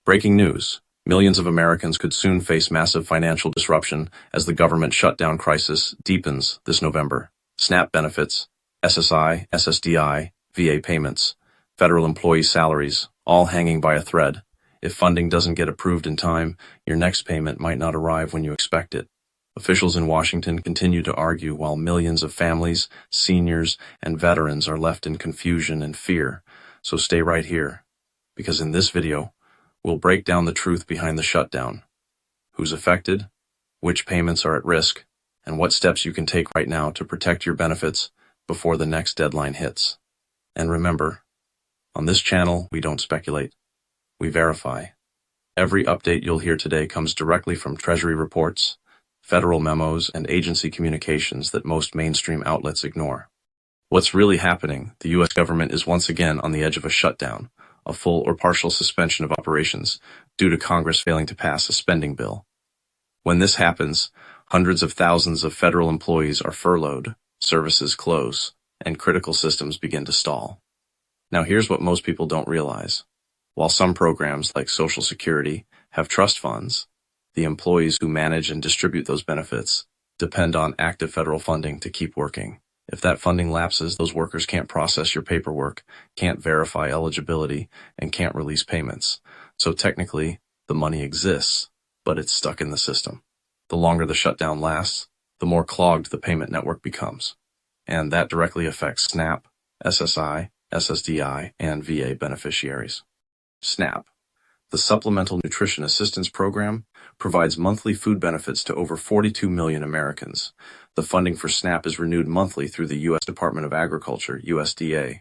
Breaking news. Millions of Americans could soon face massive financial disruption as the government shutdown crisis deepens this November. SNAP benefits, SSI, SSDI, VA payments, federal employee salaries, all hanging by a thread. If funding doesn't get approved in time, your next payment might not arrive when you expect it. Officials in Washington continue to argue while millions of families, seniors, and veterans are left in confusion and fear. So stay right here, because in this video, we'll break down the truth behind the shutdown, who's affected, which payments are at risk, and what steps you can take right now to protect your benefits before the next deadline hits. And remember, on this channel, we don't speculate, we verify. Every update you'll hear today comes directly from Treasury reports, federal memos, and agency communications that most mainstream outlets ignore. What's really happening? The U.S. government is once again on the edge of a shutdown, a full or partial suspension of operations due to Congress failing to pass a spending bill. When this happens, hundreds of thousands of federal employees are furloughed, services close, and critical systems begin to stall. Now here's what most people don't realize. While some programs like Social Security have trust funds, the employees who manage and distribute those benefits depend on active federal funding to keep working. If that funding lapses, those workers can't process your paperwork, can't verify eligibility, and can't release payments. So technically, the money exists, but it's stuck in the system. The longer the shutdown lasts, the more clogged the payment network becomes. And that directly affects SNAP, SSI, SSDI, and VA beneficiaries. SNAP, the Supplemental Nutrition Assistance Program, provides monthly food benefits to over 42 million Americans. The funding for SNAP is renewed monthly through the U.S. Department of Agriculture, USDA.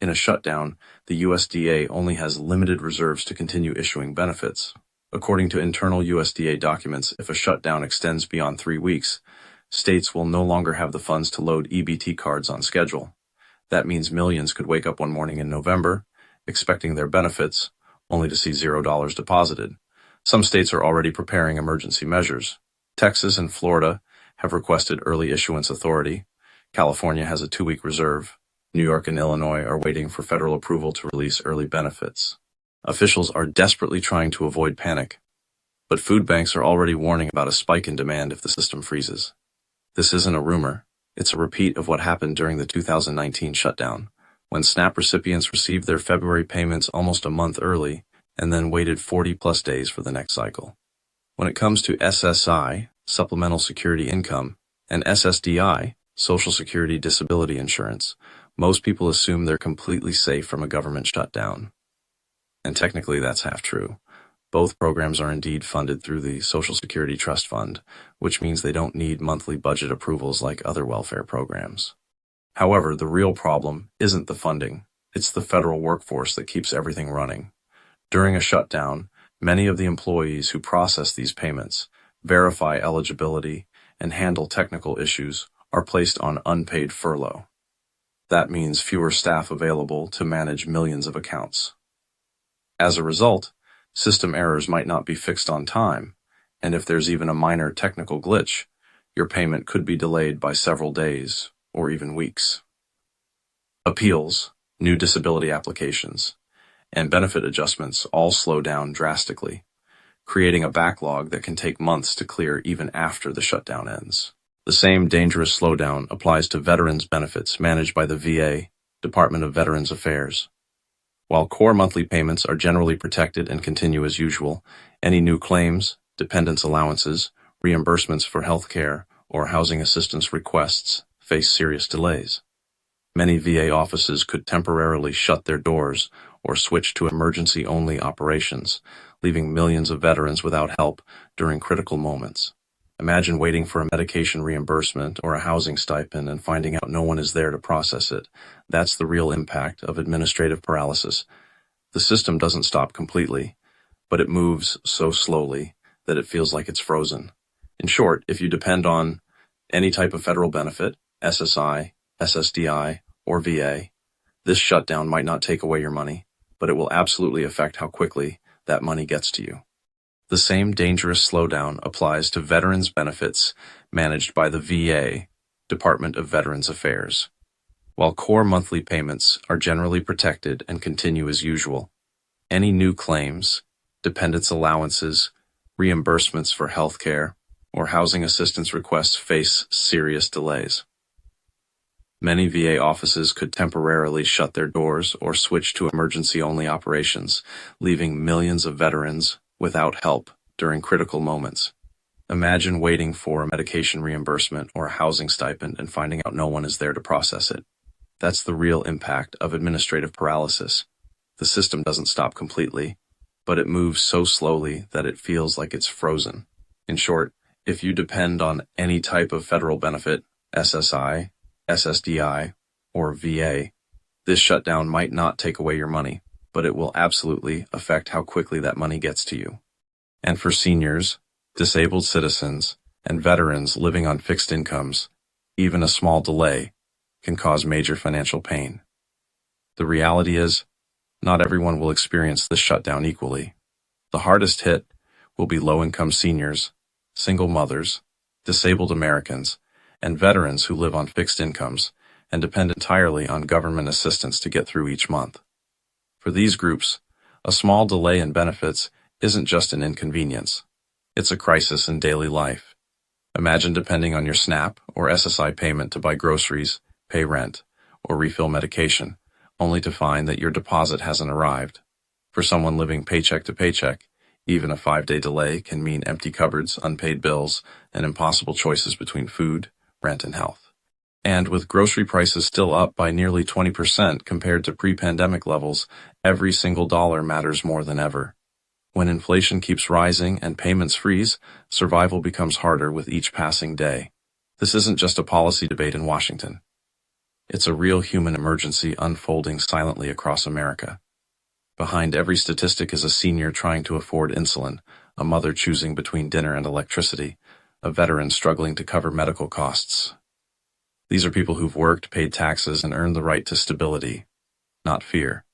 In a shutdown, the USDA only has limited reserves to continue issuing benefits. According to internal USDA documents, if a shutdown extends beyond 3 weeks, states will no longer have the funds to load EBT cards on schedule. That means millions could wake up one morning in November, expecting their benefits, only to see $0 deposited. Some states are already preparing emergency measures. Texas and Florida have requested early issuance authority. California has a 2-week reserve. New York and Illinois are waiting for federal approval to release early benefits. Officials are desperately trying to avoid panic, but food banks are already warning about a spike in demand if the system freezes. This isn't a rumor. It's a repeat of what happened during the 2019 shutdown, when SNAP recipients received their February payments almost a month early and then waited 40+ days for the next cycle. When it comes to SSI, Supplemental Security Income, and SSDI, Social Security Disability Insurance, most people assume they're completely safe from a government shutdown. And technically that's half true. Both programs are indeed funded through the Social Security Trust Fund, which means they don't need monthly budget approvals like other welfare programs. However, the real problem isn't the funding, it's the federal workforce that keeps everything running. During a shutdown, many of the employees who process these payments, verify eligibility, and handle technical issues are placed on unpaid furlough. That means fewer staff available to manage millions of accounts. As a result, system errors might not be fixed on time, and if there's even a minor technical glitch, your payment could be delayed by several days or even weeks. Appeals, new disability applications, and benefit adjustments all slow down drastically, creating a backlog that can take months to clear even after the shutdown ends. The same dangerous slowdown applies to veterans benefits managed by the VA, Department of Veterans Affairs. While core monthly payments are generally protected and continue as usual, any new claims, dependence allowances, reimbursements for health care, or housing assistance requests face serious delays. Many VA offices could temporarily shut their doors or switch to emergency-only operations, leaving millions of veterans without help during critical moments. Imagine waiting for a medication reimbursement or a housing stipend and finding out no one is there to process it. That's the real impact of administrative paralysis. The system doesn't stop completely, but it moves so slowly that it feels like it's frozen. In short, if you depend on any type of federal benefit, SSI, SSDI, or VA, this shutdown might not take away your money, but it will absolutely affect how quickly that money gets to you. The same dangerous slowdown applies to veterans benefits managed by the VA, Department of Veterans Affairs. While core monthly payments are generally protected and continue as usual, any new claims, dependence allowances, reimbursements for healthcare, or housing assistance requests face serious delays. Many VA offices could temporarily shut their doors or switch to emergency-only operations, leaving millions of veterans without help during critical moments. Imagine waiting for a medication reimbursement or a housing stipend and finding out no one is there to process it. That's the real impact of administrative paralysis. The system doesn't stop completely, but it moves so slowly that it feels like it's frozen. In short, if you depend on any type of federal benefit, SSI, SSDI, or VA, this shutdown might not take away your money, but it will absolutely affect how quickly that money gets to you. And for seniors, disabled citizens, and veterans living on fixed incomes, even a small delay can cause major financial pain. The reality is, not everyone will experience this shutdown equally. The hardest hit will be low-income seniors, single mothers, disabled Americans, and veterans who live on fixed incomes and depend entirely on government assistance to get through each month. For these groups, a small delay in benefits isn't just an inconvenience. It's a crisis in daily life. Imagine depending on your SNAP or SSI payment to buy groceries, pay rent, or refill medication, only to find that your deposit hasn't arrived. For someone living paycheck to paycheck, even a 5-day delay can mean empty cupboards, unpaid bills, and impossible choices between food, rent, and health. And with grocery prices still up by nearly 20% compared to pre-pandemic levels, every single dollar matters more than ever. When inflation keeps rising and payments freeze, survival becomes harder with each passing day. This isn't just a policy debate in Washington. It's a real human emergency unfolding silently across America. Behind every statistic is a senior trying to afford insulin, a mother choosing between dinner and electricity, a veteran struggling to cover medical costs. These are people who've worked, paid taxes, and earned the right to stability, not fear.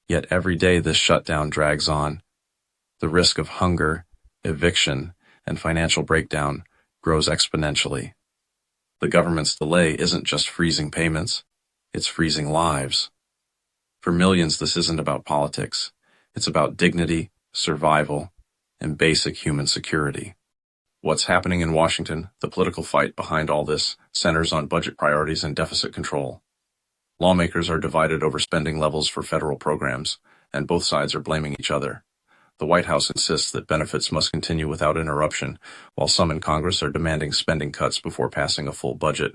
Yet every day this shutdown drags on. The risk of hunger, eviction, and financial breakdown grows exponentially. The government's delay isn't just freezing payments, it's freezing lives. For millions, this isn't about politics. It's about dignity, survival, and basic human security. What's happening in Washington, the political fight behind all this, centers on budget priorities and deficit control. Lawmakers are divided over spending levels for federal programs, and both sides are blaming each other. The White House insists that benefits must continue without interruption, while some in Congress are demanding spending cuts before passing a full budget.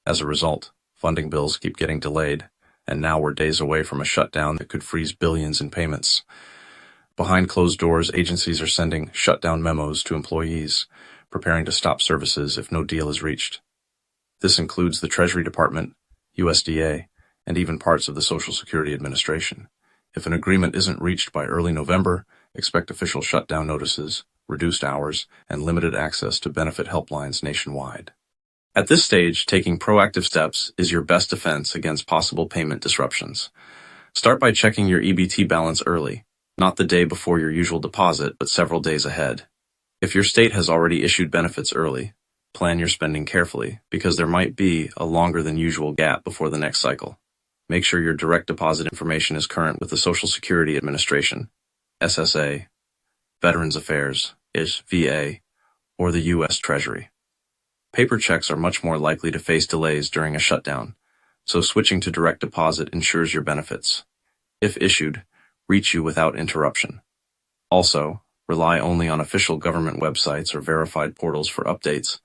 As a result, funding bills keep getting delayed, and now we're days away from a shutdown that could freeze billions in payments. Behind closed doors, agencies are sending shutdown memos to employees, preparing to stop services if no deal is reached. This includes the Treasury Department, USDA, and even parts of the Social Security Administration. If an agreement isn't reached by early November, expect official shutdown notices, reduced hours, and limited access to benefit helplines nationwide. At this stage, taking proactive steps is your best defense against possible payment disruptions. Start by checking your EBT balance early, not the day before your usual deposit, but several days ahead. If your state has already issued benefits early, plan your spending carefully, because there might be a longer than usual gap before the next cycle. Make sure your direct deposit information is current with the Social Security Administration, SSA, Veterans Affairs, VA, or the U.S. Treasury. Paper checks are much more likely to face delays during a shutdown, so switching to direct deposit ensures your benefits, if issued, reach you without interruption. Also, rely only on official government websites or verified portals for updates.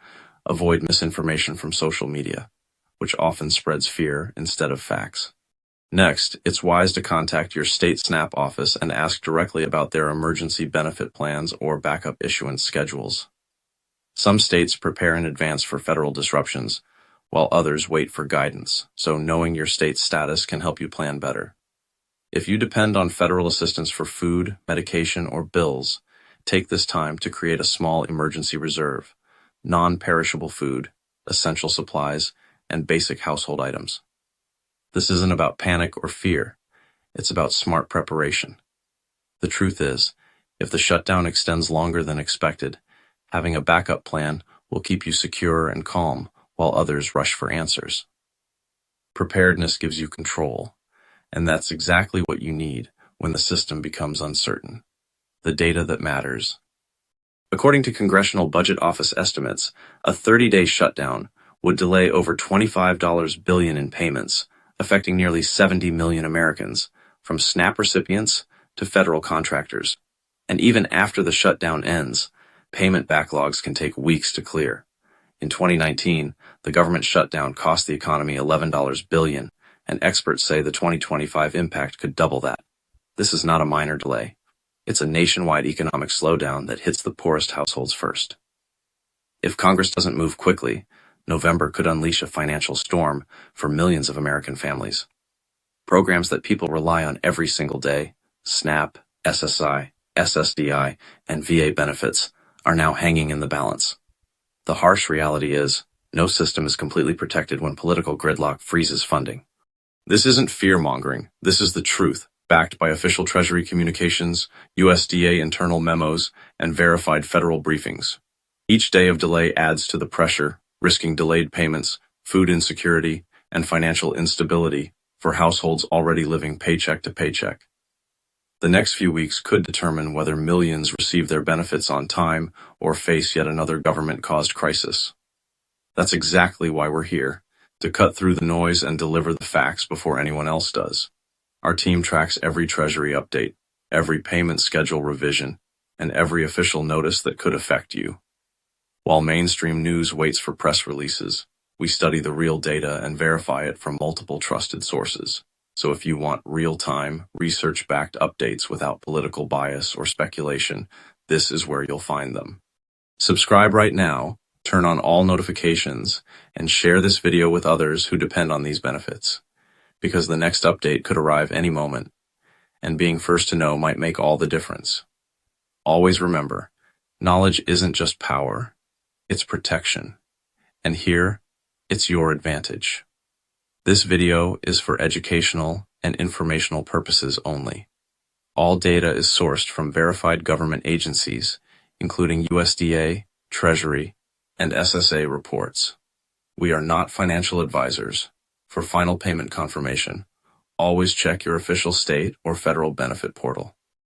Avoid misinformation from social media, which often spreads fear instead of facts. Next, it's wise to contact your state SNAP office and ask directly about their emergency benefit plans or backup issuance schedules. Some states prepare in advance for federal disruptions, while others wait for guidance, so knowing your state's status can help you plan better. If you depend on federal assistance for food, medication, or bills, take this time to create a small emergency reserve, non-perishable food, essential supplies, and basic household items. This isn't about panic or fear. It's about smart preparation. The truth is, if the shutdown extends longer than expected, having a backup plan will keep you secure and calm while others rush for answers. Preparedness gives you control, and that's exactly what you need when the system becomes uncertain. the data that matters. According to Congressional Budget Office estimates, a 30-day shutdown would delay over $25 billion in payments, affecting nearly 70 million Americans, from SNAP recipients to federal contractors. And even after the shutdown ends, payment backlogs can take weeks to clear. In 2019, the government shutdown cost the economy $11 billion, and experts say the 2025 impact could double that. This is not a minor delay. It's a nationwide economic slowdown that hits the poorest households first. If Congress doesn't move quickly, November could unleash a financial storm for millions of American families. Programs that people rely on every single day, SNAP, SSI, SSDI, and VA benefits, are now hanging in the balance. The harsh reality is, no system is completely protected when political gridlock freezes funding. This isn't fear-mongering, this is the truth, backed by official Treasury communications, USDA internal memos, and verified federal briefings. Each day of delay adds to the pressure, risking delayed payments, food insecurity, and financial instability for households already living paycheck to paycheck. The next few weeks could determine whether millions receive their benefits on time or face yet another government-caused crisis. That's exactly why we're here, to cut through the noise and deliver the facts before anyone else does. Our team tracks every Treasury update, every payment schedule revision, and every official notice that could affect you. While mainstream news waits for press releases, we study the real data and verify it from multiple trusted sources. So if you want real-time, research-backed updates without political bias or speculation, this is where you'll find them. Subscribe right now, turn on all notifications, and share this video with others who depend on these benefits. Because the next update could arrive any moment, and being first to know might make all the difference. Always remember, knowledge isn't just power, it's protection. And here, it's your advantage. This video is for educational and informational purposes only. All data is sourced from verified government agencies, including USDA, Treasury, and SSA reports. We are not financial advisors. For final payment confirmation, always check your official state or federal benefit portal.